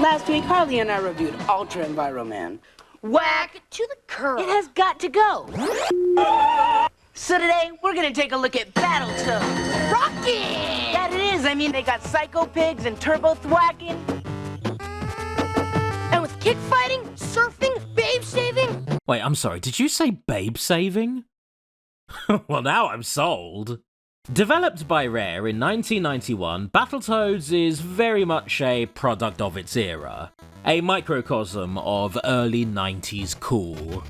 Last week, Harley and I reviewed Ultra Enviroman. Whack to the curb. It has got to go. So today, we're gonna take a look at Battletoads. Rocket! That it is. I mean, they got Psycho Pigs and Turbo Thwacking. And with kick fighting, surfing, babe saving. Wait, I'm sorry, did you say babe saving? Well, now I'm sold. Developed by Rare in 1991, Battletoads is very much a product of its era, a microcosm of early 90s cool.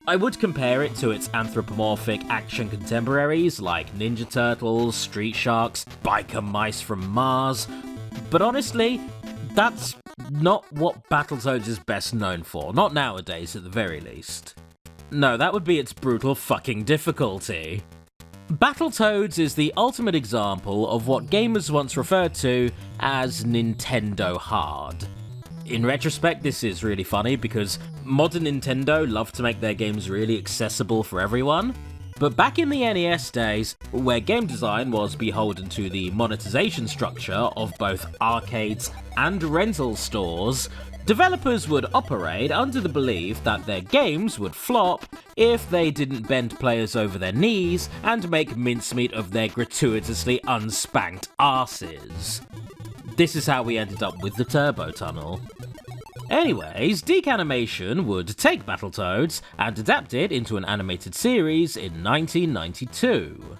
I would compare it to its anthropomorphic action contemporaries like Ninja Turtles, Street Sharks, Biker Mice from Mars, but honestly, that's not what Battletoads is best known for, not nowadays at the very least. No, that would be its brutal fucking difficulty. Battletoads is the ultimate example of what gamers once referred to as Nintendo hard. In retrospect, this is really funny because modern Nintendo love to make their games really accessible for everyone, but back in the NES days, where game design was beholden to the monetization structure of both arcades and rental stores, developers would operate under the belief that their games would flop if they didn't bend players over their knees and make mincemeat of their gratuitously unspanked arses. This is how we ended up with the Turbo Tunnel. Anyways, DIC Animation would take Battletoads and adapt it into an animated series in 1992.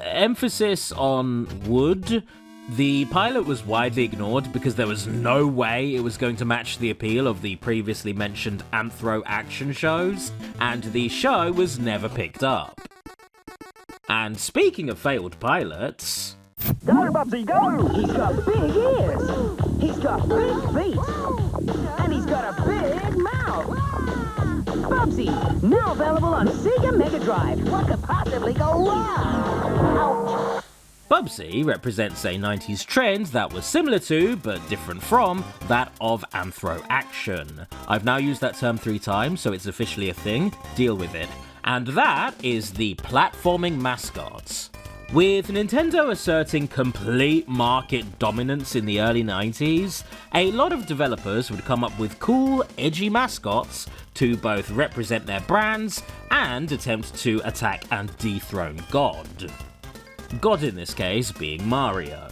Emphasis on would. The pilot was widely ignored because there was no way it was going to match the appeal of the previously mentioned Anthro action shows, and the show was never picked up. And speaking of failed pilots... Go, Bubsy, go! He's got big ears! He's got big feet! And he's got a big mouth! Bubsy, now available on Sega Mega Drive. What could possibly go wrong? Ouch! Bubsy represents a 90s trend that was similar to, but different from, that of Anthro action. I've now used that term 3 times, so it's officially a thing. Deal with it. And that is the platforming mascots. With Nintendo asserting complete market dominance in the early 90s, a lot of developers would come up with cool, edgy mascots to both represent their brands and attempt to attack and dethrone God. God in this case being Mario.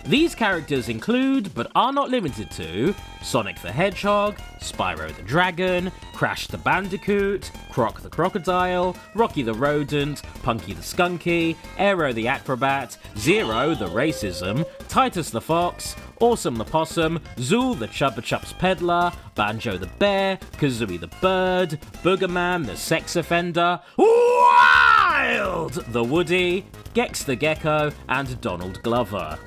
These characters include, but are not limited to, Sonic the Hedgehog, Spyro the Dragon, Crash the Bandicoot, Croc the Crocodile, Rocky the Rodent, Punky the Skunky, Aero the Acrobat, Zero the Racism, Titus the Fox, Awesome the Possum, Zool the Chubba Chups Peddler, Banjo the Bear, Kazooie the Bird, Boogerman the Sex Offender, Wild the Woody, Gex the Gecko, and Donald Glover.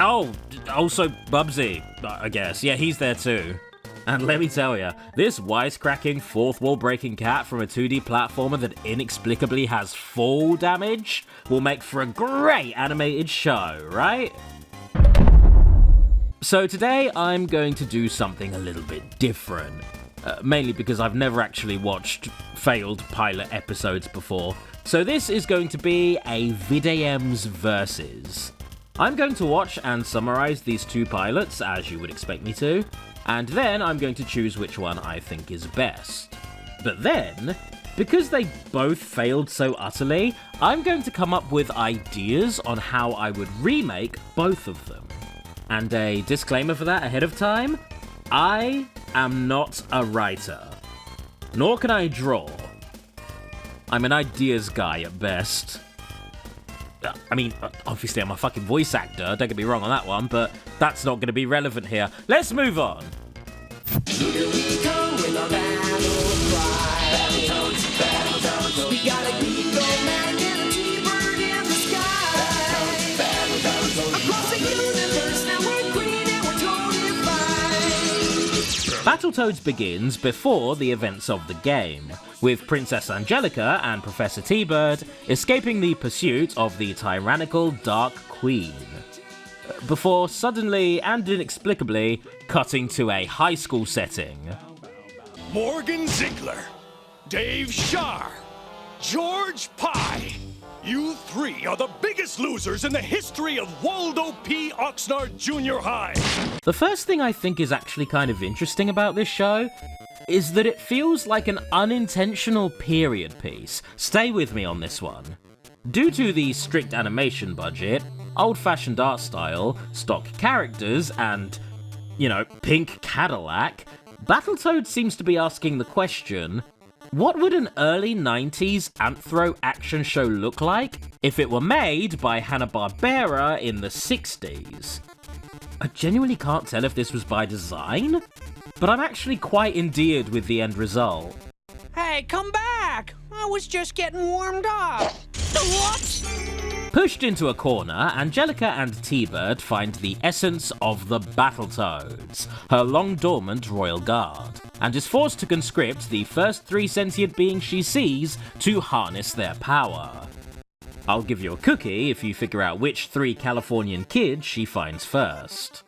Oh, also Bubsy, I guess. Yeah, he's there too. And let me tell ya, this wisecracking, fourth wall breaking cat from a 2D platformer that inexplicably has fall damage will make for a great animated show, right? So today I'm going to do something a little bit different. Mainly because I've never actually watched failed pilot episodes before. So this is going to be a VidAMs versus. I'm going to watch and summarize these 2 pilots, as you would expect me to, and then I'm going to choose which one I think is best. But then, because they both failed so utterly, I'm going to come up with ideas on how I would remake both of them. And a disclaimer for that ahead of time, I am not a writer, nor can I draw. I'm an ideas guy at best. I mean, obviously I'm a fucking voice actor, don't get me wrong on that one, but that's not going to be relevant here. Let's move on. Here we go with our battle cry. Battletoads, Battletoads, we got a eagle man and a T-bird in the sky. Battletoads, across the universe, now we're green and we're totally fine. Battletoads begins before the events of the game, with Princess Angelica and Professor T-Bird escaping the pursuit of the tyrannical Dark Queen, before suddenly and inexplicably cutting to a high school setting. Morgan Ziegler, Dave Sharr, George Pye. You three are the biggest losers in the history of Waldo P. Oxnard Junior High. The first thing I think is actually kind of interesting about this show is that it feels like an unintentional period piece. Stay with me on this one. Due to the strict animation budget, old-fashioned art style, stock characters, and, pink Cadillac, Battletoads seems to be asking the question, what would an early 90s anthro action show look like if it were made by Hanna-Barbera in the 60s? I genuinely can't tell if this was by design, but I'm actually quite endeared with the end result. Hey, come back! I was just getting warmed up. Whoops! Pushed into a corner, Angelica and T-Bird find the essence of the Battletoads, her long-dormant royal guard, and is forced to conscript the first 3 sentient beings she sees to harness their power. I'll give you a cookie if you figure out which 3 Californian kids she finds first.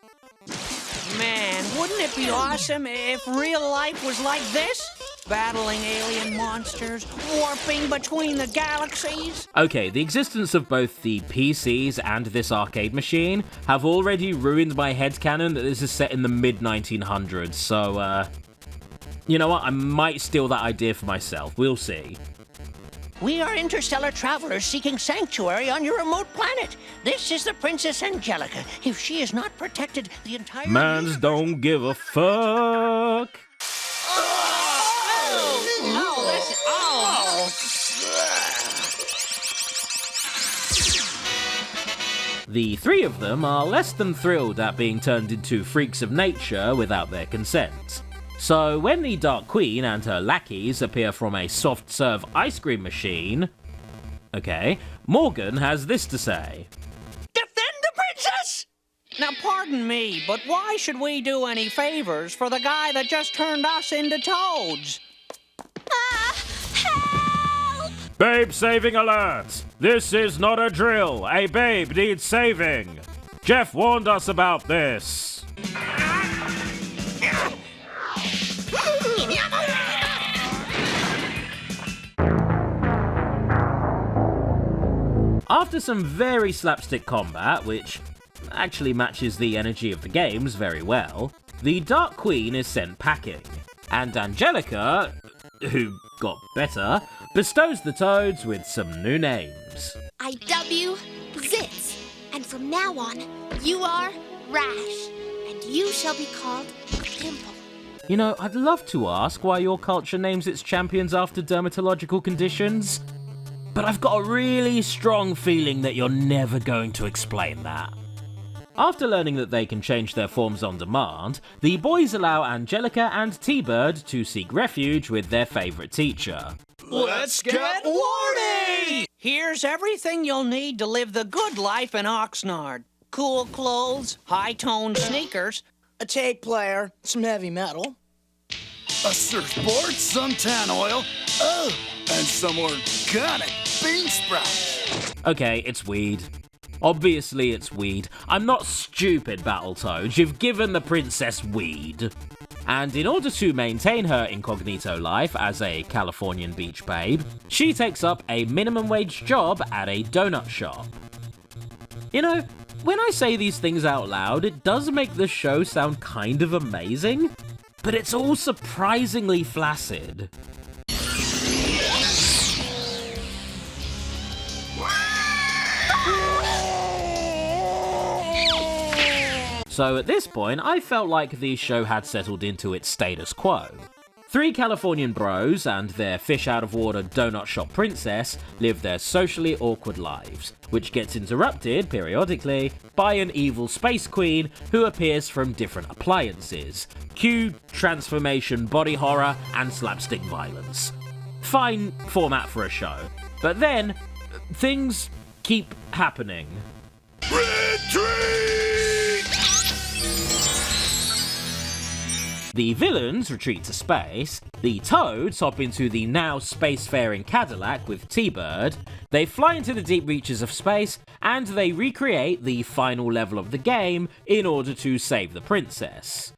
Man, wouldn't it be awesome if real life was like this? Battling alien monsters, warping between the galaxies. Okay, the existence of both the PCs and this arcade machine have already ruined my headcanon that this is set in the mid-1900s, so, you know what, I might steal that idea for myself, we'll see. We are interstellar travelers seeking sanctuary on your remote planet. This is the Princess Angelica. If she is not protected, the entire Mans don't give a fuck. The 3 of them are less than thrilled at being turned into freaks of nature without their consent. So when the Dark Queen and her lackeys appear from a soft-serve ice cream machine, Morgan has this to say. Defend the princess! Now, pardon me, but why should we do any favors for the guy that just turned us into toads? Help! Babe saving alert! This is not a drill. A babe needs saving. Jeff warned us about this. After some very slapstick combat, which actually matches the energy of the games very well, the Dark Queen is sent packing, and Angelica, who got better, bestows the Toads with some new names. I dub you Zitz, and from now on, you are Rash, and you shall be called Pimple. You know, I'd love to ask why your culture names its champions after dermatological conditions, but I've got a really strong feeling that you're never going to explain that. After learning that they can change their forms on demand, the boys allow Angelica and T-Bird to seek refuge with their favourite teacher. Let's get warty! Here's everything you'll need to live the good life in Oxnard. Cool clothes, high-toned sneakers, a tape player, some heavy metal. A surfboard, some tan oil, and some organic bean sprouts. Okay, it's weed. Obviously it's weed. I'm not stupid, Battletoads. You've given the princess weed. And in order to maintain her incognito life as a Californian beach babe, she takes up a minimum wage job at a donut shop. You know, when I say these things out loud, it does make the show sound kind of amazing, but it's all surprisingly flaccid. So at this point, I felt like the show had settled into its status quo. 3 Californian bros and their fish-out-of-water donut shop princess live their socially awkward lives, which gets interrupted, periodically, by an evil space queen who appears from different appliances. Cue transformation body horror and slapstick violence. Fine format for a show. But then, things keep happening. Retreat! The villains retreat to space, the Toads hop into the now spacefaring Cadillac with T-Bird, they fly into the deep reaches of space, and they recreate the final level of the game in order to save the princess.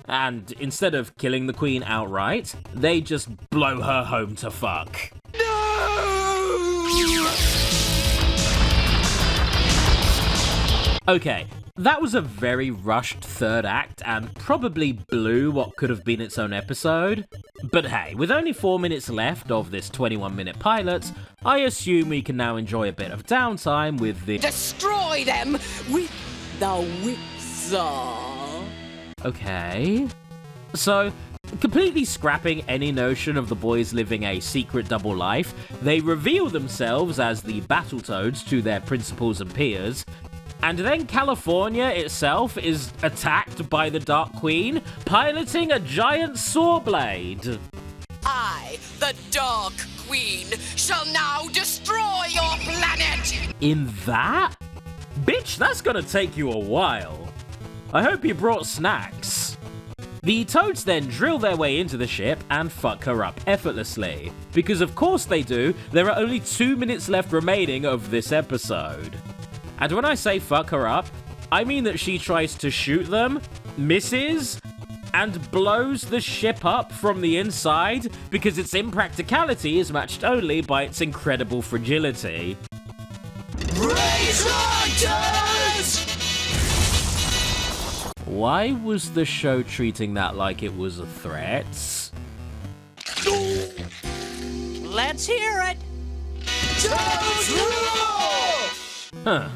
And instead of killing the queen outright, they just blow her home to fuck. No! Okay, that was a very rushed third act and probably blew what could have been its own episode. But hey, with only 4 minutes left of this 21-minute pilot, I assume we can now enjoy a bit of downtime with the— Destroy them with the whipsaw. Okay. So, completely scrapping any notion of the boys living a secret double life, they reveal themselves as the Battletoads to their principals and peers, and then California itself is attacked by the Dark Queen, piloting a giant saw blade. I, the Dark Queen, shall now destroy your planet! In that? Bitch, that's gonna take you a while. I hope you brought snacks. The Toads then drill their way into the ship and fuck her up effortlessly. Because of course they do, there are only 2 minutes left remaining of this episode. And when I say fuck her up, I mean that she tries to shoot them, misses, and blows the ship up from the inside because its impracticality is matched only by its incredible fragility. Why was the show treating that like it was a threat? Let's hear it. Huh.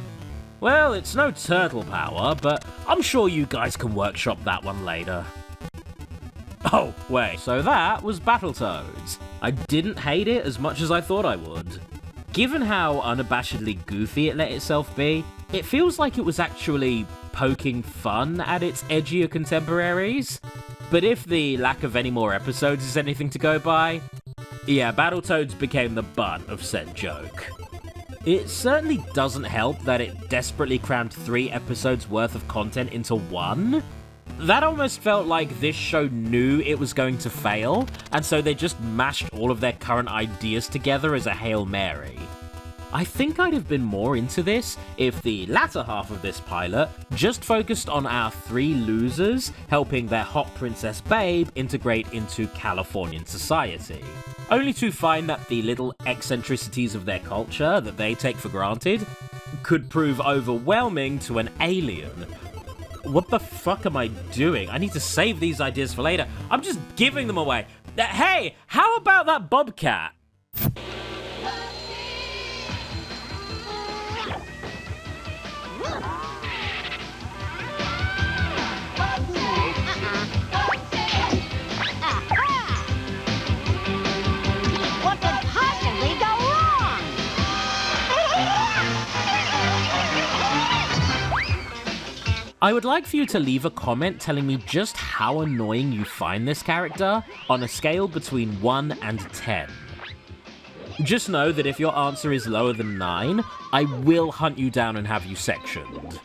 Well, it's no turtle power, but I'm sure you guys can workshop that one later. Oh, wait, so that was Battletoads. I didn't hate it as much as I thought I would. Given how unabashedly goofy it let itself be, it feels like it was actually poking fun at its edgier contemporaries. But if the lack of any more episodes is anything to go by, yeah, Battletoads became the butt of said joke. It certainly doesn't help that it desperately crammed 3 episodes worth of content into one. That almost felt like this show knew it was going to fail, and so they just mashed all of their current ideas together as a Hail Mary. I think I'd have been more into this if the latter half of this pilot just focused on our 3 losers helping their hot princess babe integrate into Californian society. Only to find that the little eccentricities of their culture that they take for granted could prove overwhelming to an alien. What the fuck am I doing? I need to save these ideas for later. I'm just giving them away. Hey, how about that bobcat? What could possibly go wrong? I would like for you to leave a comment telling me just how annoying you find this character on a scale between 1 and 10. Just know that if your answer is lower than 9, I will hunt you down and have you sectioned.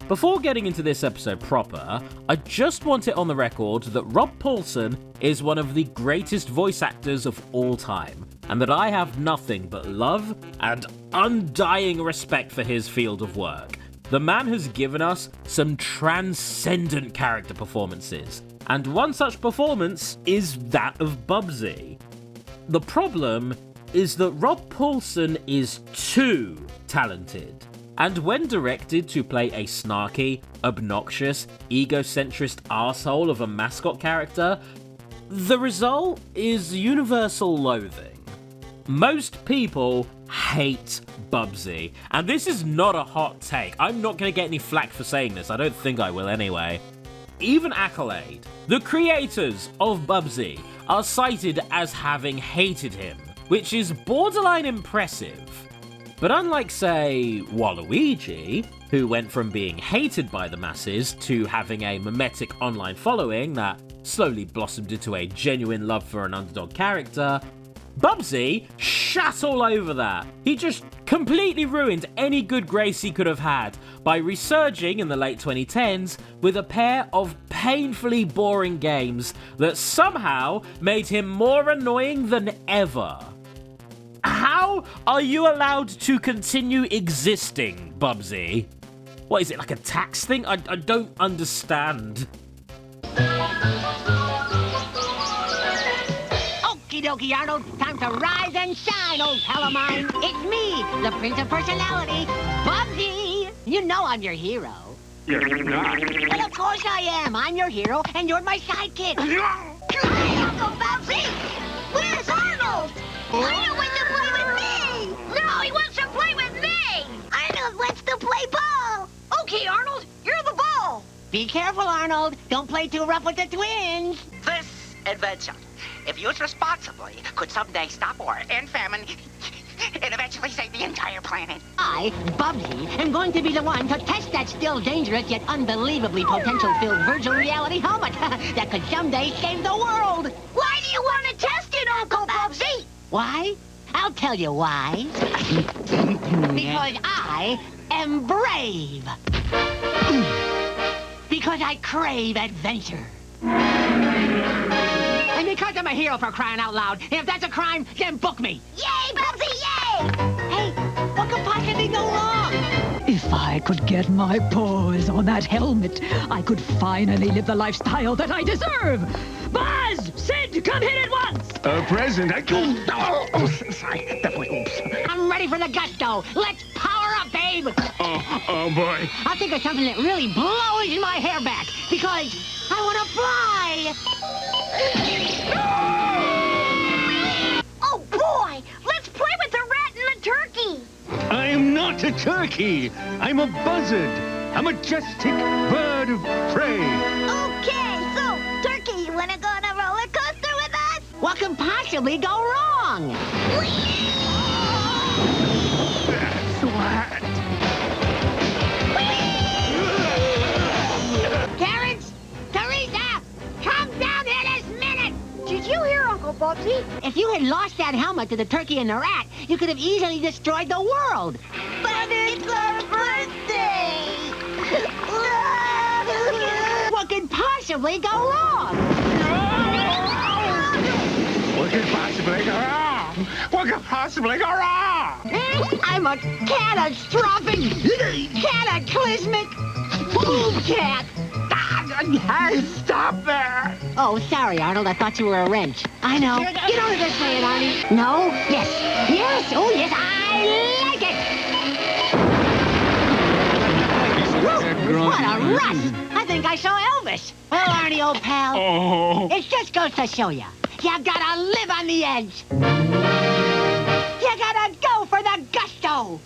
Before getting into this episode proper, I just want it on the record that Rob Paulsen is one of the greatest voice actors of all time, and that I have nothing but love and undying respect for his field of work. The man has given us some transcendent character performances, and one such performance is that of Bubsy. The problem is that Rob Paulsen is too talented, and when directed to play a snarky, obnoxious, egocentric arsehole of a mascot character, the result is universal loathing. Most people hate Bubsy, and this is not a hot take. I'm not going to get any flack for saying this, I don't think I will anyway. Even Accolade, the creators of Bubsy, are cited as having hated him, which is borderline impressive. But unlike, say, Waluigi, who went from being hated by the masses to having a mimetic online following that slowly blossomed into a genuine love for an underdog character, Bubsy shat all over that. He just completely ruined any good grace he could have had by resurging in the late 2010s with a pair of painfully boring games that somehow made him more annoying than ever. How are you allowed to continue existing, Bubsy? What is it, like a tax thing? I don't understand. Okie dokie, Arnold. Time to rise and shine, old pal of mine. It's me, the Prince of Personality, Bubsy. You know I'm your hero. You're not. Well, of course I am. I'm your hero, and you're my sidekick. Hey, Uncle Bubsy! Where's Arnold? Arnold wants to play with me! No, he wants to play with me! Arnold wants to play ball! Okay, Arnold, you're the ball! Be careful, Arnold. Don't play too rough with the twins. This adventure, if used responsibly, could someday stop war and famine and eventually save the entire planet. I, Bubsy, am going to be the one to test that still dangerous yet unbelievably potential-filled virtual reality helmet that could someday save the world. Why do you want to test it, Uncle Bubsy? Why? I'll tell you why. Because I am brave. Because I crave adventure. And because I'm a hero, for crying out loud. And if that's a crime, then book me. Yay, Bubsy, yay! Hey, what could possibly go wrong? If I could get my paws on that helmet, I could finally live the lifestyle that I deserve. Buzz! Sid, come hit it once! Present. Sorry. Oops. I'm ready for the gusto. Let's power up, babe. Oh, boy. I'll think of something that really blows my hair back, because I want to fly. Oh, boy! Let's play with the rat and the turkey. I'm not a turkey. I'm a buzzard. A majestic bird of prey. Okay, so, turkey, you want to go on a roller coaster with us? What can possibly go wrong? That's what. Terrence! Teresa! Come down here this minute! Did you hear Uncle Bubsy? If you had lost that helmet to the turkey and the rat, you could have easily destroyed the world. But it's our birthday! What could possibly go wrong? What could possibly go wrong? What could possibly go wrong? I'm a catastrophic, cataclysmic boom cat. Hey, stop there! Oh, sorry, Arnold. I thought you were a wrench. I know. You don't understand, Arnie. No? Yes. Yes. Oh, yes. I like it. Woo, what a rush. I think I saw Elvis. Well, Arnie, old pal. Oh. It just goes to show you. You gotta live on the edge. You gotta go for the gusto.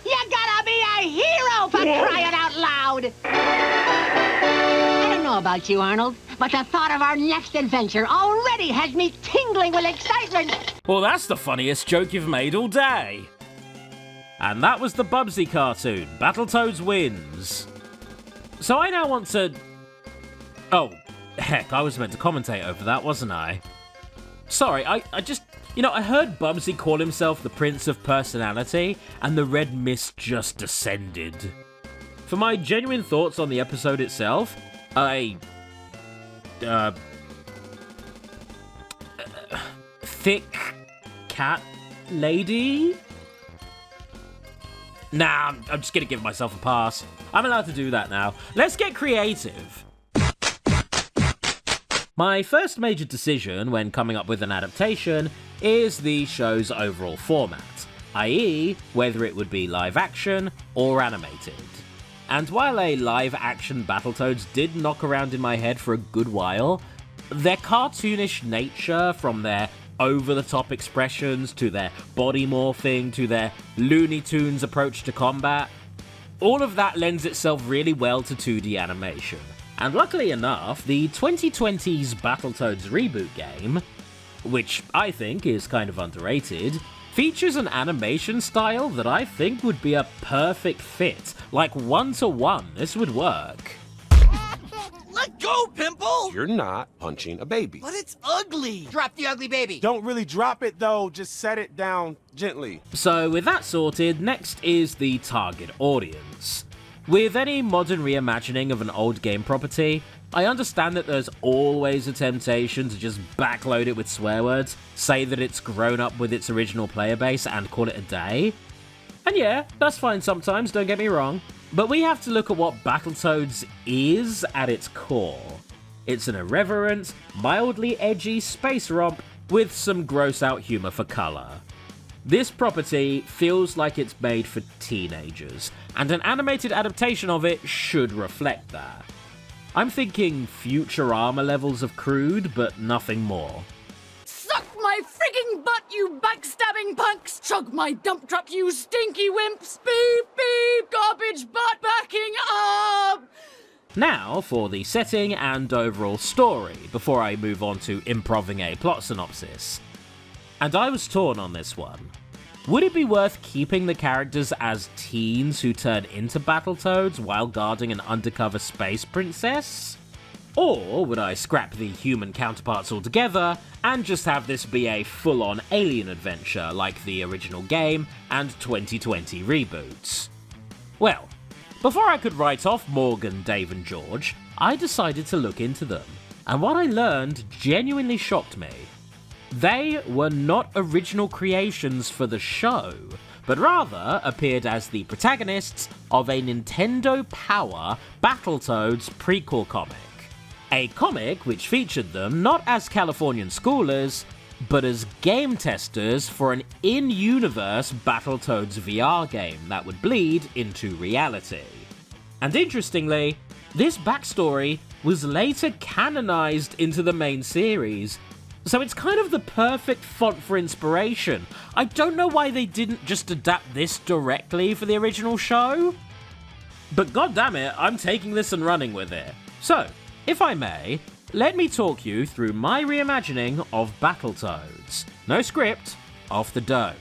You gotta be a hero for crying out loud. I don't know about you, Arnold, but the thought of our next adventure already has me tingling with excitement. Well, that's the funniest joke you've made all day. And that was the Bubsy cartoon, Battletoads Wins. So I now want to... Oh, heck, I was meant to commentate over that, wasn't I? Sorry, I just... You know, I heard Bubsy call himself the Prince of Personality, and the red mist just descended. For my genuine thoughts on the episode itself, thick cat lady? Nah, I'm just gonna give myself a pass. I'm allowed to do that now. Let's get creative. My first major decision when coming up with an adaptation is the show's overall format, i.e. whether it would be live action or animated. And while a live action Battletoads did knock around in my head for a good while, their cartoonish nature, from their over-the-top expressions to their body morphing to their Looney Tunes approach to combat, all of that lends itself really well to 2D animation. And luckily enough, the 2020's Battletoads reboot game, which I think is kind of underrated, features an animation style that I think would be a perfect fit. Like 1-to-1, this would work. Let go, Pimple! You're not punching a baby. But it's ugly! Drop the ugly baby! Don't really drop it though, just set it down gently. So with that sorted, next is the target audience. With any modern reimagining of an old game property, I understand that there's always a temptation to just backload it with swear words, say that it's grown up with its original player base, and call it a day. And yeah, that's fine sometimes, don't get me wrong. But we have to look at what Battletoads is at its core. It's an irreverent, mildly edgy space romp with some gross-out humour for colour. This property feels like it's made for teenagers, and an animated adaptation of it should reflect that. I'm thinking Futurama levels of crude, but nothing more. Suck my frigging butt, you backstabbing punks! Chug my dump truck, you stinky wimps! Beep, beep, garbage butt backing up! Now for the setting and overall story, before I move on to improving a plot synopsis. And I was torn on this one. Would it be worth keeping the characters as teens who turn into Battletoads while guarding an undercover space princess? Or would I scrap the human counterparts altogether and just have this be a full-on alien adventure like the original game and 2020 reboots? Well, before I could write off Morgan, Dave and George, I decided to look into them, and what I learned genuinely shocked me. They were not original creations for the show, but rather appeared as the protagonists of a Nintendo Power Battletoads prequel comic. A comic which featured them not as Californian schoolers, but as game testers for an in-universe Battletoads VR game that would bleed into reality. And interestingly, this backstory was later canonized into the main series, so it's kind of the perfect font for inspiration. I don't know why they didn't just adapt this directly for the original show, but goddammit, I'm taking this and running with it. So, if I may, let me talk you through my reimagining of Battletoads. No script, off the dome.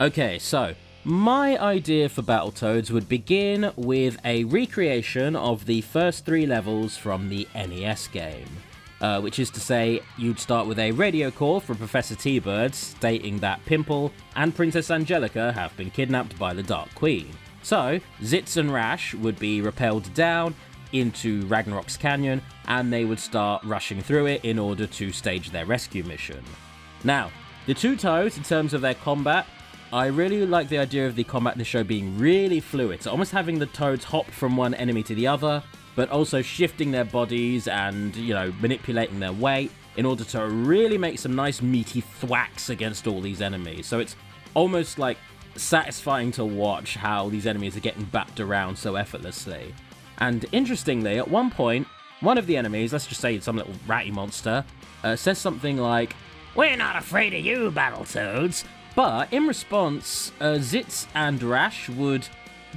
Okay, so my idea for Battletoads would begin with a recreation of the first 3 levels from the NES game. Which is to say, you'd start with a radio call from Professor T-Bird stating that Pimple and Princess Angelica have been kidnapped by the Dark Queen. So, Zitz and Rash would be rappelled down into Ragnarok's Canyon, and they would start rushing through it in order to stage their rescue mission. Now, the two Toads, in terms of their combat, I really like the idea of the combat in the show being really fluid, so almost having the Toads hop from one enemy to the other, but also shifting their bodies and, manipulating their weight in order to really make some nice meaty thwacks against all these enemies. So it's almost like satisfying to watch how these enemies are getting bapped around so effortlessly. And interestingly, at one point, one of the enemies, let's just say some little ratty monster, says something like, "We're not afraid of you, Battletoads." But in response, Zitz and Rash would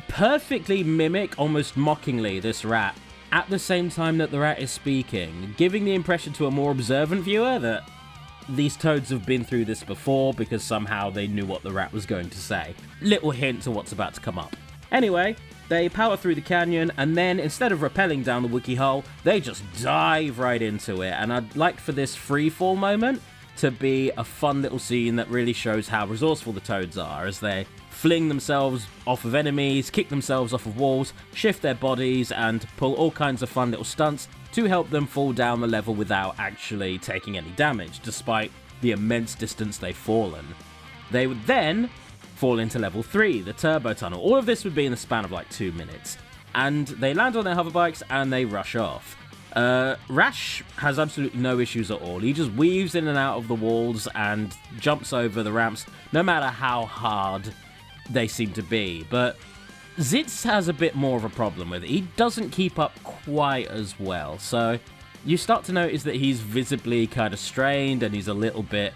perfectly mimic, almost mockingly, this rat at the same time that the rat is speaking, giving the impression to a more observant viewer that these Toads have been through this before because somehow they knew what the rat was going to say. Little hint to what's about to come up. Anyway, they power through the canyon, and then instead of rappelling down the wiki hole, they just dive right into it. And I'd like for this freefall moment to be a fun little scene that really shows how resourceful the Toads are as they fling themselves off of enemies, kick themselves off of walls, shift their bodies, and pull all kinds of fun little stunts to help them fall down the level without actually taking any damage, despite the immense distance they've fallen. They would then fall into level 3, the Turbo Tunnel. All of this would be in the span of like 2 minutes. And they land on their hoverbikes and they rush off. Rash has absolutely no issues at all. He just weaves in and out of the walls and jumps over the ramps, no matter how hard they seem to be. But Zitz has a bit more of a problem with it. He doesn't keep up quite as well. So you start to notice that he's visibly kind of strained and he's a little bit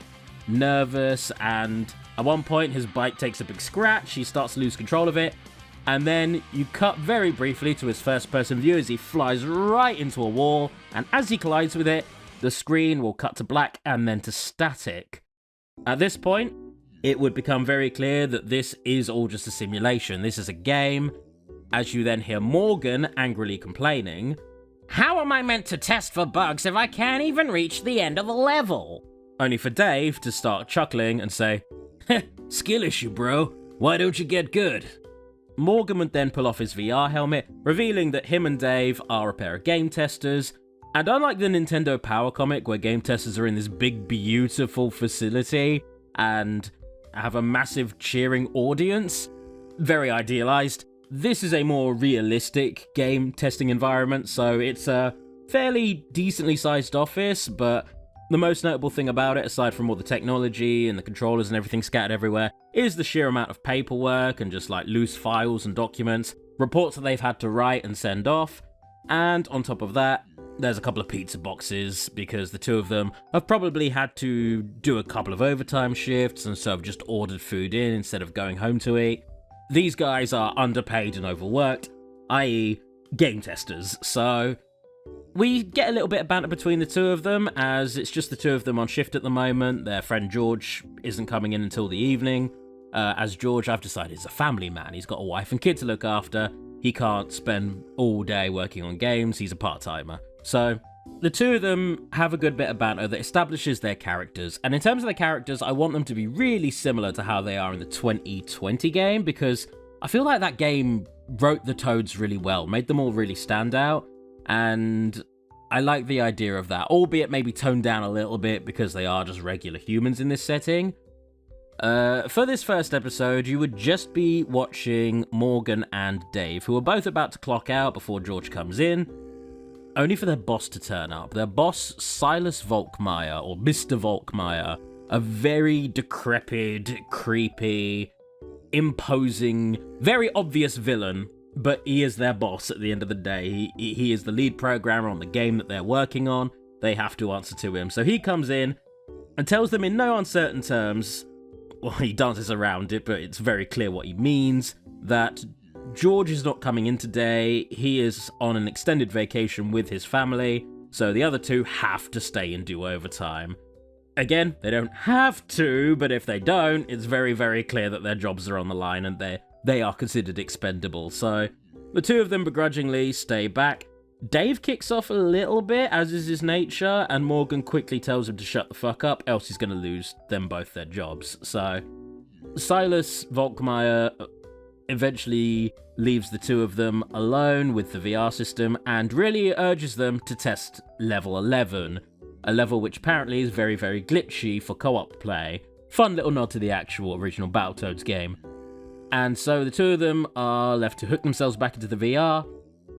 nervous. And at one point, his bike takes a big scratch. He starts to lose control of it. And then you cut very briefly to his first-person view as he flies right into a wall, and as he collides with it, the screen will cut to black and then to static. At this point, it would become very clear that this is all just a simulation. This is a game, as you then hear Morgan angrily complaining, "How am I meant to test for bugs if I can't even reach the end of a level?" Only for Dave to start chuckling and say, "Skill issue, bro. Why don't you get good?" Morgan would then pull off his VR helmet, revealing that him and Dave are a pair of game testers, and unlike the Nintendo Power comic where game testers are in this big beautiful facility and have a massive cheering audience, very idealized, this is a more realistic game testing environment, so it's a fairly decently sized office, but the most notable thing about it, aside from all the technology and the controllers and everything scattered everywhere, is the sheer amount of paperwork and just like loose files and documents, reports that they've had to write and send off, and on top of that, there's a couple of pizza boxes because the two of them have probably had to do a couple of overtime shifts and so have just ordered food in instead of going home to eat. These guys are underpaid and overworked, i.e. game testers, so we get a little bit of banter between the two of them, as it's just the two of them on shift at the moment. Their friend George isn't coming in until the evening. As George, I've decided, is a family man. He's got a wife and kid to look after. He can't spend all day working on games. He's a part-timer. So the two of them have a good bit of banter that establishes their characters. And in terms of their characters, I want them to be really similar to how they are in the 2020 game, because I feel like that game wrote the Toads really well, made them all really stand out. And I like the idea of that, albeit maybe toned down a little bit because they are just regular humans in this setting. For this first episode, you would just be watching Morgan and Dave, who are both about to clock out before George comes in, only for their boss to turn up. Their boss, Silas Volkmeyer, or Mr. Volkmeyer, a very decrepit, creepy, imposing, very obvious villain, but he is their boss at the end of the day. He is the lead programmer on the game that they're working on. They have to answer to him. So he comes in and tells them in no uncertain terms, well, he dances around it, but it's very clear what he means, that George is not coming in today. He is on an extended vacation with his family, so the other two have to stay and do overtime. Again, they don't have to, but if they don't, it's very, very clear that their jobs are on the line and they are considered expendable. So the two of them begrudgingly stay back. Dave kicks off a little bit, as is his nature, and Morgan quickly tells him to shut the fuck up, else he's going to lose them both their jobs. So Silas Volkmeyer eventually leaves the two of them alone with the VR system and really urges them to test level 11, a level which apparently is very, very glitchy for co-op play. Fun little nod to the actual original Battletoads game. And so the two of them are left to hook themselves back into the VR,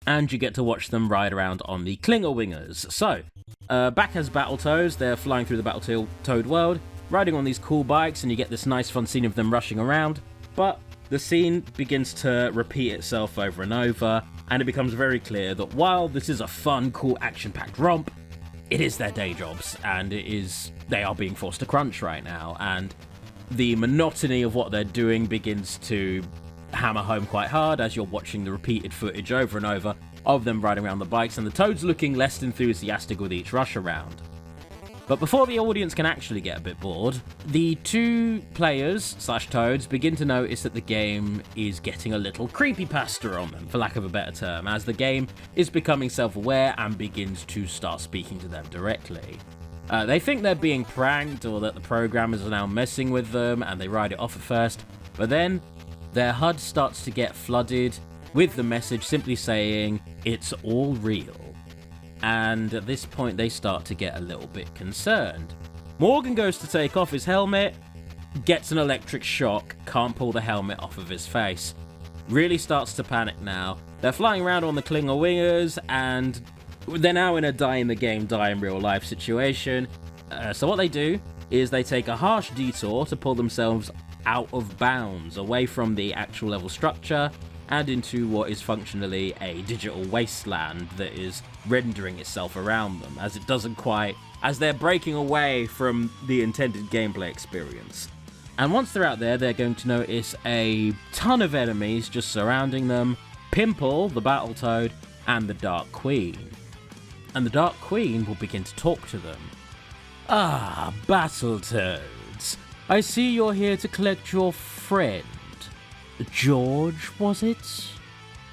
and you get to watch them ride around on the Klinger Wingers. So, back as Battletoads, they're flying through the Battletoad world, riding on these cool bikes, and you get this nice fun scene of them rushing around, but the scene begins to repeat itself over and over, and it becomes very clear that while this is a fun, cool, action-packed romp, it is their day jobs, and they are being forced to crunch right now, and the monotony of what they're doing begins to hammer home quite hard as you're watching the repeated footage over and over of them riding around the bikes and the Toads looking less enthusiastic with each rush around. But before the audience can actually get a bit bored, the two players / Toads begin to notice that the game is getting a little creepypasta on them, for lack of a better term, as the game is becoming self-aware and begins to start speaking to them directly. They think they're being pranked or that the programmers are now messing with them, and they write it off at first, but then their HUD starts to get flooded with the message simply saying, "It's all real." And at this point they start to get a little bit concerned. Morgan goes to take off his helmet, gets an electric shock, can't pull the helmet off of his face. Really starts to panic now. They're flying around on the Klinger Wingers, and they're now in a die in the game, die in real life situation. So what they do is they take a harsh detour to pull themselves out of bounds, away from the actual level structure, and into what is functionally a digital wasteland that is rendering itself around them, as they're breaking away from the intended gameplay experience. And once they're out there, they're going to notice a ton of enemies just surrounding them, Pimple, the Battletoad, and the Dark Queen. And the Dark Queen will begin to talk to them. "Ah, Battletoads, I see you're here to collect your friend. George, was it?"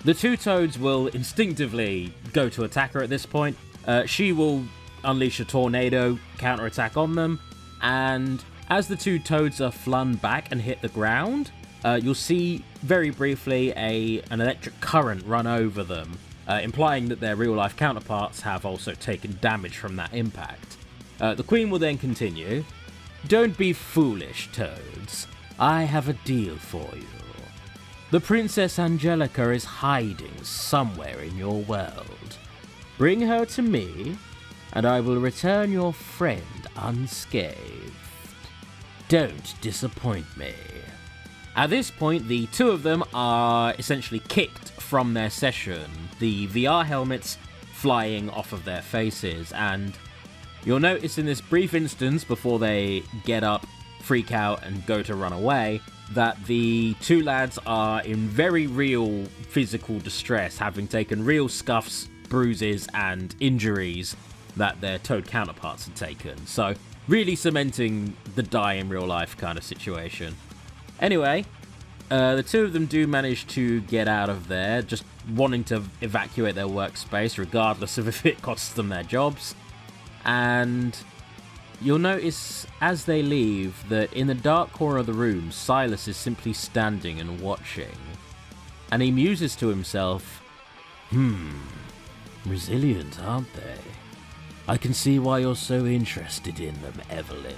The two Toads will instinctively go to attack her at this point. She will unleash a tornado counterattack on them, and as the two Toads are flung back and hit the ground, you'll see very briefly an electric current run over them, implying that their real-life counterparts have also taken damage from that impact. The Queen will then continue. "Don't be foolish, Toads. I have a deal for you. The Princess Angelica is hiding somewhere in your world. Bring her to me, and I will return your friend unscathed. Don't disappoint me." At this point, the two of them are essentially kicked from their session, the VR helmets flying off of their faces, and you'll notice in this brief instance before they get up, freak out, and go to run away, that the two lads are in very real physical distress, having taken real scuffs, bruises, and injuries that their Toad counterparts had taken. So, really cementing the die in real life kind of situation. Anyway, the two of them do manage to get out of there, just wanting to evacuate their workspace, regardless of if it costs them their jobs. And you'll notice as they leave that in the dark corner of the room, Silas is simply standing and watching. And he muses to himself, resilient, aren't they? I can see why you're so interested in them, Evelyn.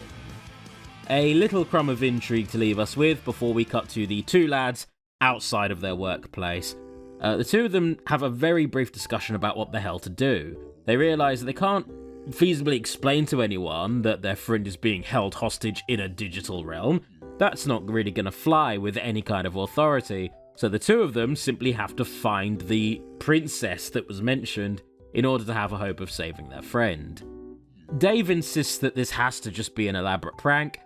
A little crumb of intrigue to leave us with before we cut to the two lads outside of their workplace. The two of them have a very brief discussion about what the hell to do. They realise that they can't feasibly explain to anyone that their friend is being held hostage in a digital realm. That's not really going to fly with any kind of authority. So the two of them simply have to find the princess that was mentioned in order to have a hope of saving their friend. Dave insists that this has to just be an elaborate prank,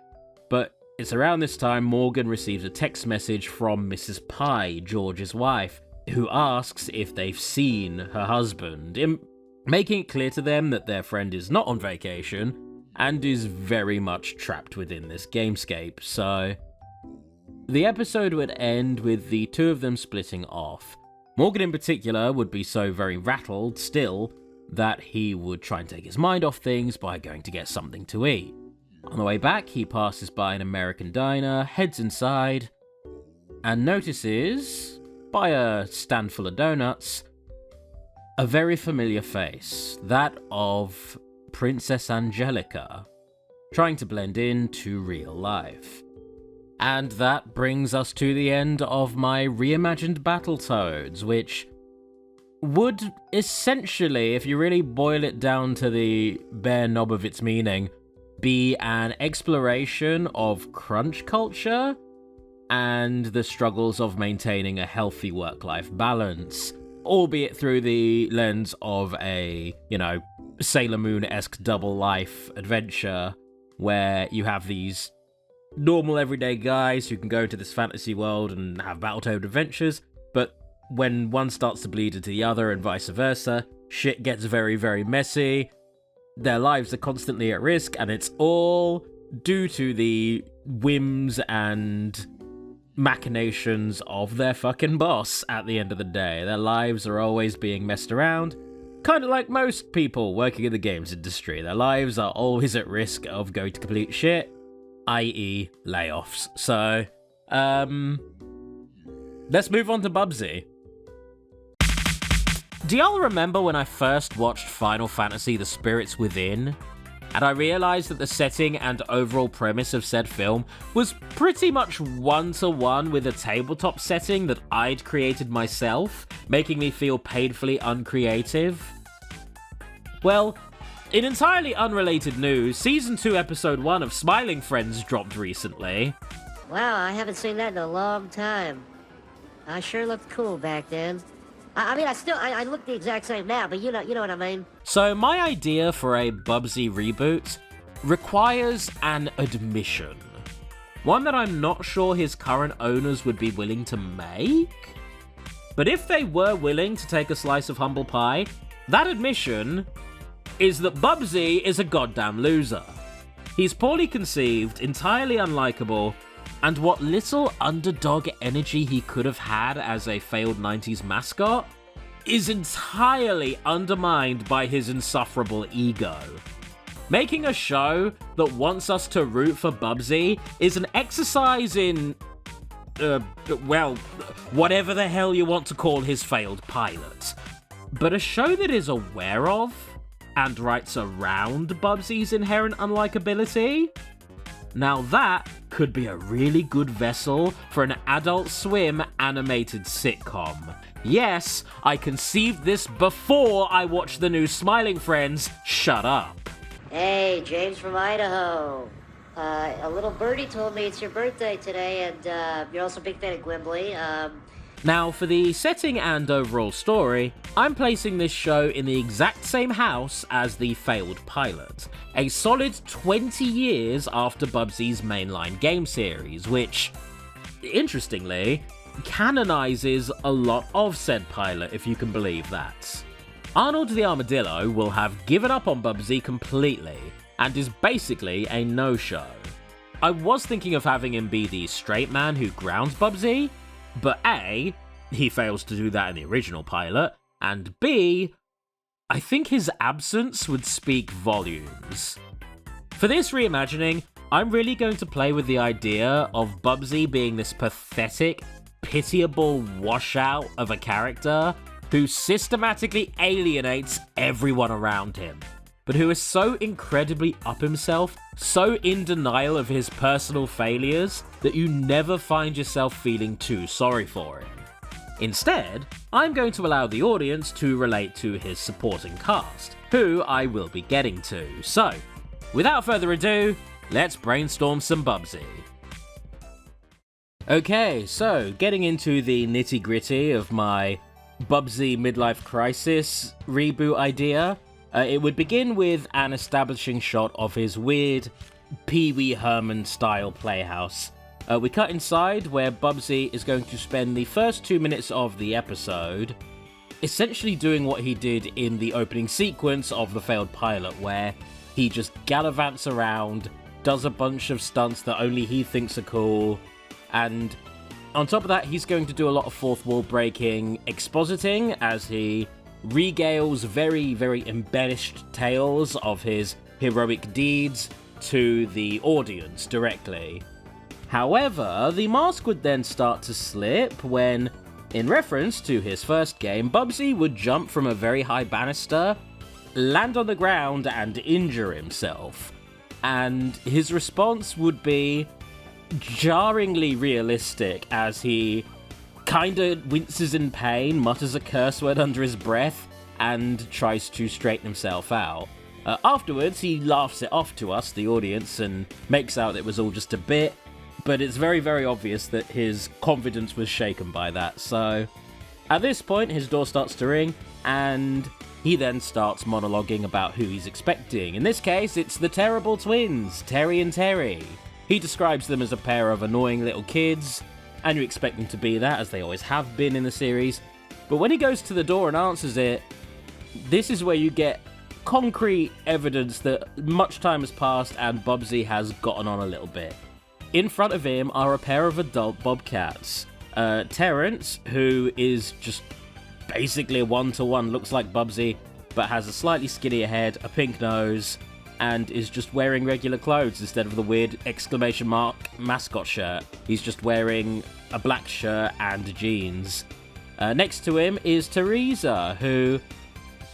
but it's around this time Morgan receives a text message from Mrs. Pye, George's wife, who asks if they've seen her husband, making it clear to them that their friend is not on vacation and is very much trapped within this gamescape. So the episode would end with the two of them splitting off. Morgan in particular would be so very rattled still that he would try and take his mind off things by going to get something to eat. On the way back, he passes by an American diner, heads inside, and notices, by a stand full of donuts, a very familiar face, that of Princess Angelica, trying to blend into real life. And that brings us to the end of my reimagined Battletoads, which would essentially, if you really boil it down to the bare knob of its meaning, be an exploration of crunch culture and the struggles of maintaining a healthy work-life balance, albeit through the lens of a, Sailor Moon-esque double life adventure where you have these normal everyday guys who can go into this fantasy world and have Battletoad adventures, but when one starts to bleed into the other and vice versa, shit gets very, very messy. Their lives are constantly at risk, and it's all due to the whims and machinations of their fucking boss at the end of the day. Their lives are always being messed around, kind of like most people working in the games industry. Their lives are always at risk of going to complete shit, i.e. layoffs. So, let's move on to Bubsy. Do y'all remember when I first watched Final Fantasy The Spirits Within? And I realised that the setting and overall premise of said film was pretty much one-to-one with a tabletop setting that I'd created myself, making me feel painfully uncreative. Well, in entirely unrelated news, Season 2 Episode 1 of Smiling Friends dropped recently. Wow, I haven't seen that in a long time. I sure looked cool back then. I mean, I look the exact same now, but you know what I mean. So my idea for a Bubsy reboot requires an admission. One that I'm not sure his current owners would be willing to make. But if they were willing to take a slice of humble pie, that admission is that Bubsy is a goddamn loser. He's poorly conceived, entirely unlikable, and what little underdog energy he could have had as a failed 90s mascot is entirely undermined by his insufferable ego. Making a show that wants us to root for Bubsy is an exercise in, whatever the hell you want to call his failed pilot. But a show that is aware of and writes around Bubsy's inherent unlikability? Now that could be a really good vessel for an Adult Swim animated sitcom. Yes, I conceived this before I watched the new Smiling Friends. Shut up. Hey, James from Idaho. A little birdie told me it's your birthday today, and you're also a big fan of Gwimbly. Now, for the setting and overall story, I'm placing this show in the exact same house as the failed pilot, a solid 20 years after Bubsy's mainline game series, which, interestingly, canonizes a lot of said pilot, if you can believe that. Arnold the Armadillo will have given up on Bubsy completely, and is basically a no-show. I was thinking of having him be the straight man who grounds Bubsy, but A, he fails to do that in the original pilot, and B, I think his absence would speak volumes. For this reimagining, I'm really going to play with the idea of Bubsy being this pathetic, pitiable washout of a character who systematically alienates everyone around him, but who is so incredibly up himself, so in denial of his personal failures, that you never find yourself feeling too sorry for him. Instead, I'm going to allow the audience to relate to his supporting cast, who I will be getting to. So, without further ado, let's brainstorm some Bubsy. Okay, so getting into the nitty-gritty of my Bubsy midlife crisis reboot idea, it would begin with an establishing shot of his weird Pee Wee Herman style playhouse. We cut inside where Bubsy is going to spend the first 2 minutes of the episode essentially doing what he did in the opening sequence of the failed pilot, where he just gallivants around, does a bunch of stunts that only he thinks are cool, and on top of that, he's going to do a lot of fourth wall breaking expositing as he regales very, very embellished tales of his heroic deeds to the audience directly. However, the mask would then start to slip when, in reference to his first game, Bubsy would jump from a very high banister, land on the ground, and injure himself. And his response would be jarringly realistic as he kinda winces in pain, mutters a curse word under his breath, and tries to straighten himself out. Afterwards, he laughs it off to us, the audience, and makes out it was all just a bit, but it's very, very obvious that his confidence was shaken by that. So, at this point, his door starts to ring, and he then starts monologuing about who he's expecting. In this case, it's the terrible twins, Terry and Terry. He describes them as a pair of annoying little kids, and you expect them to be that, as they always have been in the series. But when he goes to the door and answers it, this is where you get concrete evidence that much time has passed and Bubsy has gotten on a little bit. In front of him are a pair of adult bobcats. Terrence, who is just basically a one-to-one, looks like Bubsy, but has a slightly skinnier head, a pink nose, and is just wearing regular clothes instead of the weird exclamation mark mascot shirt. He's just wearing a black shirt and jeans. Next to him is Teresa, who,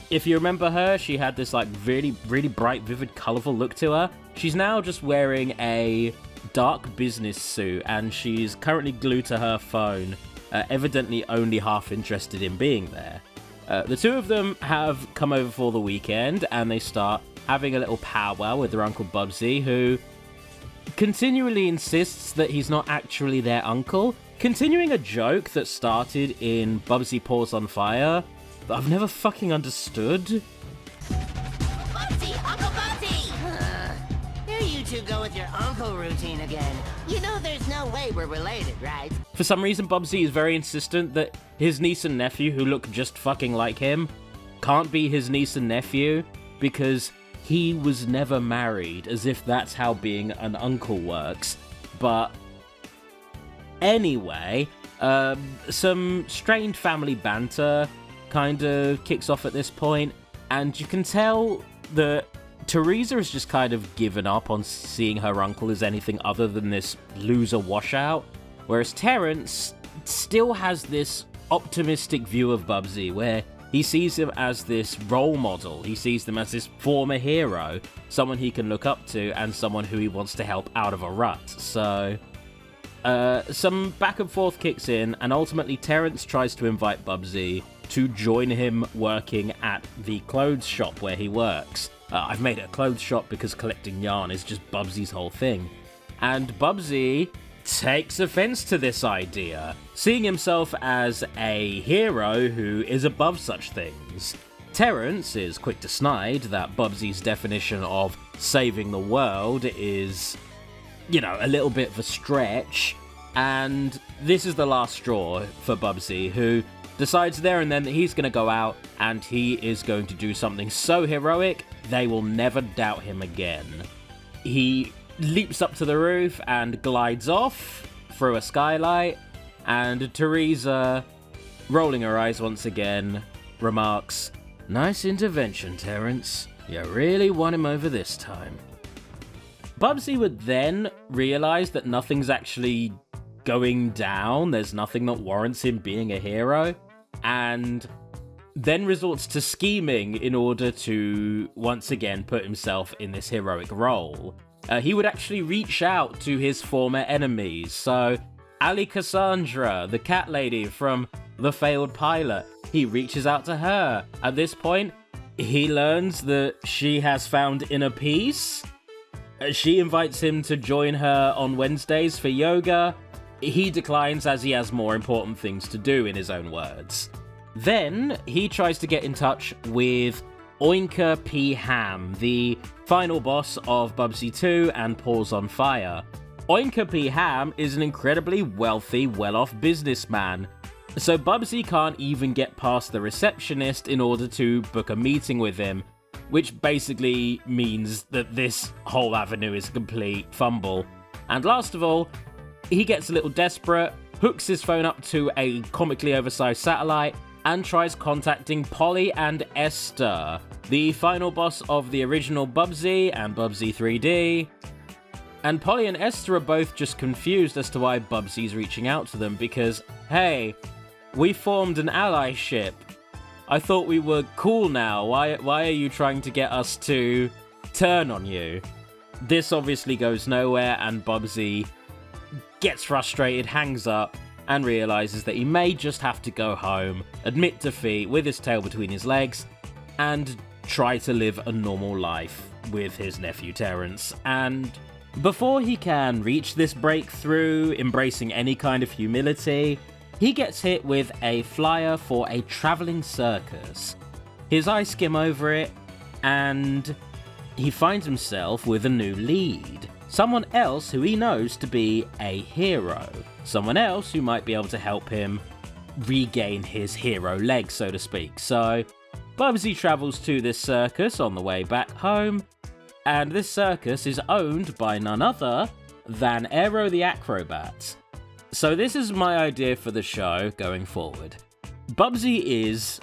if you remember her, she had this like really, really bright, vivid, colourful look to her. She's now just wearing a dark business suit, and she's currently glued to her phone, evidently only half interested in being there. The two of them have come over for the weekend, and they start having a little powwow with their Uncle Bubsy, who continually insists that he's not actually their uncle, continuing a joke that started in Bubsy Paws on Fire that I've never fucking understood. Bubsy! Uncle Bubsy! Here you two go with your uncle routine again. You know there's no way we're related, right? For some reason, Bubsy is very insistent that his niece and nephew, who look just fucking like him, can't be his niece and nephew because he was never married, as if that's how being an uncle works. But anyway, some strained family banter kind of kicks off at this point, and you can tell that Teresa has just kind of given up on seeing her uncle as anything other than this loser washout, whereas Terrence still has this optimistic view of Bubsy, where He sees him as this role model. He sees them as this former hero, someone he can look up to, and someone who he wants to help out of a rut. So, some back and forth kicks in, and ultimately Terrence tries to invite Bubsy to join him working at the clothes shop where he works. I've made it a clothes shop because collecting yarn is just Bubsy's whole thing. And Bubsy takes offense to this idea, seeing himself as a hero who is above such things. Terrence is quick to snide that Bubsy's definition of saving the world is, a little bit of a stretch, and this is the last straw for Bubsy, who decides there and then that he's going to go out and he is going to do something so heroic they will never doubt him again. He leaps up to the roof and glides off through a skylight, and Teresa, rolling her eyes once again, remarks, "Nice intervention, Terrence. You really won him over this time." Bubsy would then realize that nothing's actually going down, there's nothing that warrants him being a hero, and then resorts to scheming in order to once again put himself in this heroic role. He would actually reach out to his former enemies, so Ali Cassandra, the cat lady from the failed pilot, he reaches out to her. At this point, he learns that she has found inner peace. She invites him to join her on Wednesdays for yoga. He declines as he has more important things to do, in his own words. Then he tries to get in touch with Oinker P. Ham, the final boss of Bubsy 2 and Paws on Fire. Oinker P. Ham is an incredibly wealthy, well-off businessman, so Bubsy can't even get past the receptionist in order to book a meeting with him, which basically means that this whole avenue is a complete fumble. And last of all, he gets a little desperate, hooks his phone up to a comically oversized satellite, and tries contacting Polly and Esther, the final boss of the original Bubsy and Bubsy 3D. And Polly and Esther are both just confused as to why Bubsy's reaching out to them, because, hey, we formed an allyship. I thought we were cool now. Why are you trying to get us to turn on you? This obviously goes nowhere, and Bubsy gets frustrated, hangs up, and realizes that he may just have to go home, admit defeat with his tail between his legs, and try to live a normal life with his nephew Terrence. And before he can reach this breakthrough, embracing any kind of humility, he gets hit with a flyer for a traveling circus. His eyes skim over it, and he finds himself with a new lead. Someone else who he knows to be a hero. Someone else who might be able to help him regain his hero leg, so to speak. So, Bubsy travels to this circus on the way back home, and this circus is owned by none other than Aero the Acrobat. So this is my idea for the show going forward. Bubsy is...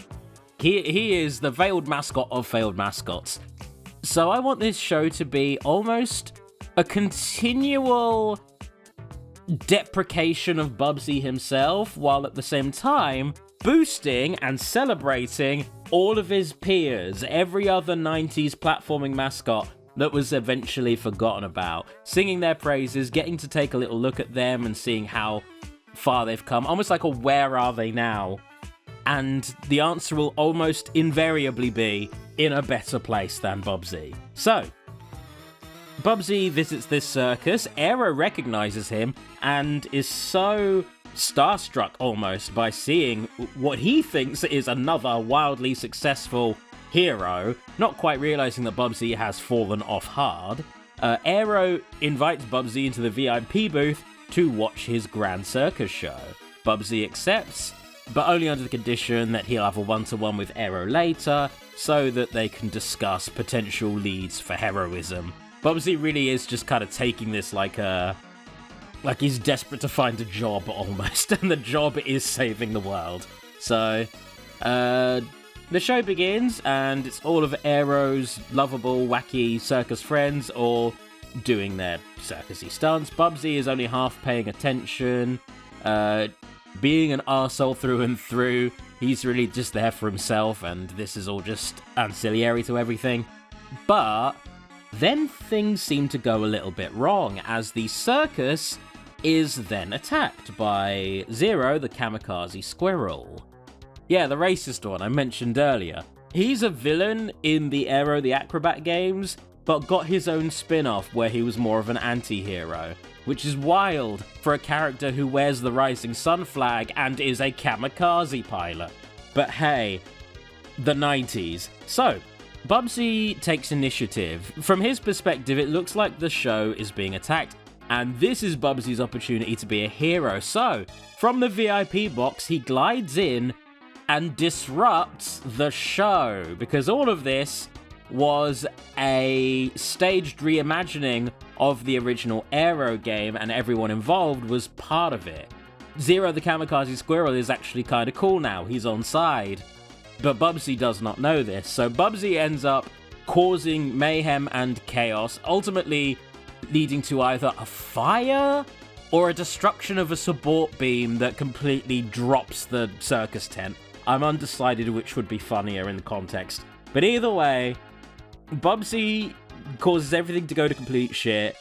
He is the veiled mascot of failed mascots. So I want this show to be almost a continual deprecation of Bubsy himself, while at the same time boosting and celebrating all of his peers, every other 90s platforming mascot that was eventually forgotten about, singing their praises, getting to take a little look at them and seeing how far they've come, almost like a where are they now? And the answer will almost invariably be in a better place than Bubsy. So, Bubsy visits this circus, Aero recognizes him, and is so starstruck almost by seeing what he thinks is another wildly successful hero, not quite realizing that Bubsy has fallen off hard. Aero invites Bubsy into the VIP booth to watch his grand circus show. Bubsy accepts, but only under the condition that he'll have a one-to-one with Aero later, so that they can discuss potential leads for heroism. Bubsy really is just kind of taking this like he's desperate to find a job almost, and the job is saving the world. So, the show begins, and it's all of Aero's lovable, wacky circus friends all doing their circusy stunts. Bubsy is only half paying attention, being an arsehole through and through, He's really just there for himself, and this is all just ancillary to everything. But then things seem to go a little bit wrong, as the circus is then attacked by Zero, the kamikaze squirrel. Yeah, the racist one I mentioned earlier. He's a villain in the Aero the Acrobat games, but got his own spin-off where he was more of an anti-hero, which is wild for a character who wears the Rising Sun flag and is a kamikaze pilot. But hey, the 90s. So, Bubsy takes initiative. From his perspective, it looks like the show is being attacked, and this is Bubsy's opportunity to be a hero. So, from the VIP box, he glides in and disrupts the show, because all of this was a staged reimagining of the original Aero game, and everyone involved was part of it. Zero the kamikaze squirrel is actually kind of cool now, he's on side. But Bubsy does not know this, so Bubsy ends up causing mayhem and chaos, ultimately leading to either a fire or a destruction of a support beam that completely drops the circus tent. I'm undecided which would be funnier in the context. But either way, Bubsy causes everything to go to complete shit.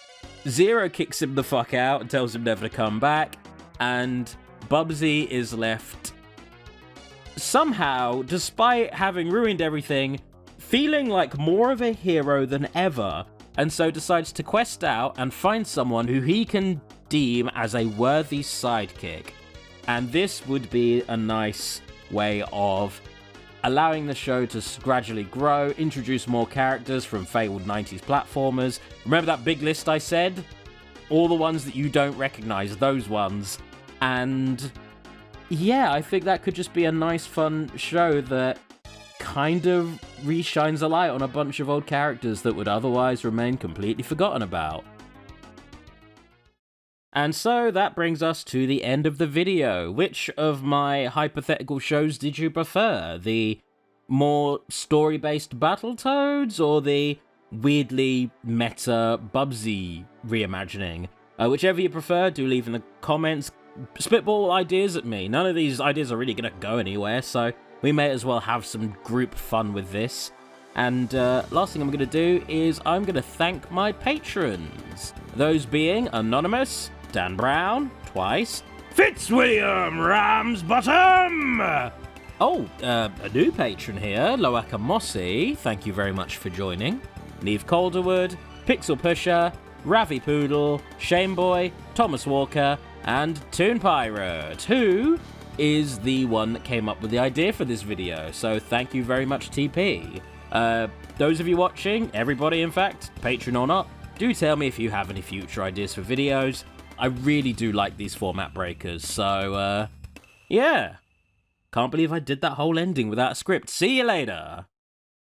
Zero kicks him the fuck out and tells him never to come back. And Bubsy is left somehow, despite having ruined everything, feeling like more of a hero than ever. And so decides to quest out and find someone who he can deem as a worthy sidekick. And this would be a nice way of allowing the show to gradually grow, introduce more characters from fabled 90s platformers. Remember that big list I said? All the ones that you don't recognize, those ones. And yeah, I think that could just be a nice, fun show that kind of reshines a light on a bunch of old characters that would otherwise remain completely forgotten about. And so that brings us to the end of the video. Which of my hypothetical shows did you prefer? The more story-based Battletoads or the weirdly meta Bubsy reimagining? Whichever you prefer, do leave in the comments. Spitball ideas at me. None of these ideas are really going to go anywhere, so we may as well have some group fun with this. And last thing I'm going to do is I'm going to thank my patrons. Those being Anonymous, Dan Brown, twice, Fitzwilliam Ramsbottom! Oh, a new patron here, Loaka Mossy, thank you very much for joining. Neve Calderwood, Pixel Pusher, Ravi Poodle, Shameboy, Thomas Walker, and ToonPirate, who is the one that came up with the idea for this video, so thank you very much, TP. Those of you watching, everybody in fact, patron or not, do tell me if you have any future ideas for videos. I really do like these format breakers, so, yeah. Can't believe I did that whole ending without a script. See you later!